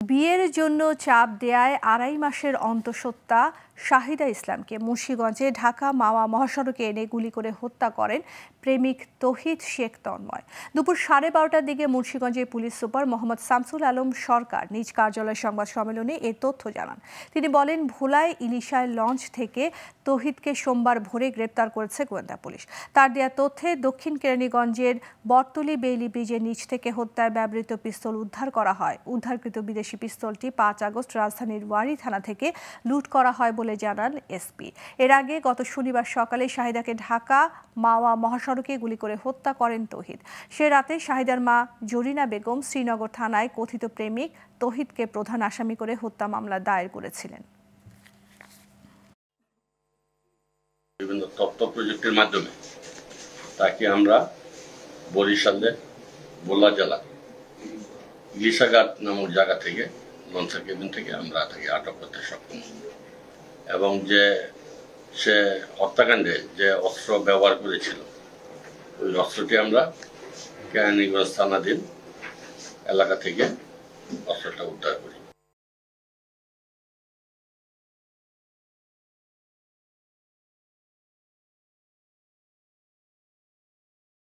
বিয়ের জন্য চাপ দেয়ায় ২.৫ মাসের অন্তঃসত্ত্বা শাহিদা ইসলামকে মুন্সিগঞ্জে ঢাকা মাওয়া মহাসড়কে এনে গুলি করে হত্যা করেন প্রেমিক তৌহিদ শেখ তন্ময়। দুপুর 12:30টার দিকে মুন্সিগঞ্জের পুলিশ সুপার মোহাম্মদ শামসুল আলম সরকার নিজ কার্যালয় সংবাদ সম্মেলনে এ তথ্য জানান। তিনি বলেন, ভোলায় ইলিশায় লঞ্চ থেকে তৌহিদকে সোমবার ভোরে গ্রেপ্তার করেছে গোয়েন্দা পুলিশ। তার দেয়া তথ্যে দক্ষিণ কেরানীগঞ্জের বটতলী বেইলি ব্রিজের নিচ থেকে হত্যায় ব্যবহৃত পিস্তল উদ্ধার করা হয়। উদ্ধারকৃত বিদেশি পিস্তলটি 5 আগস্ট রাজধানীর ওয়ারী থানা থেকে লুট করা হয় বলে জানান এসপি। এর আগে গত শনিবার সকালে শাহিদাকে ঢাকা মাওয়া মহাসড়কে গুলি করে হত্যা করেন তৌহিদ। সে রাতে শাহিদার মা জরিনা বেগম শ্রীনগর থানায় কথিত প্রেমিক তৌহিদকে প্রধান আসামি করে হত্যা মামলা দায়ের করেছিলেন। বিভিন্ন তথ্য প্রযুক্তির মাধ্যমে তাকে আমরা বরিশালে ভোলা জেলা ইলিশাঘাট নামক জায়গা থেকে লঞ্চের কেবিন থেকে আমরা তাকে আটক করতে সক্ষম এবং যে সে হত্যাকাণ্ডে যে অস্ত্র ব্যবহার করেছিল ওই অস্ত্রটি আমরা কেরানীগঞ্জ থানাধীন এলাকা থেকে অস্ত্রটা উদ্ধার করি।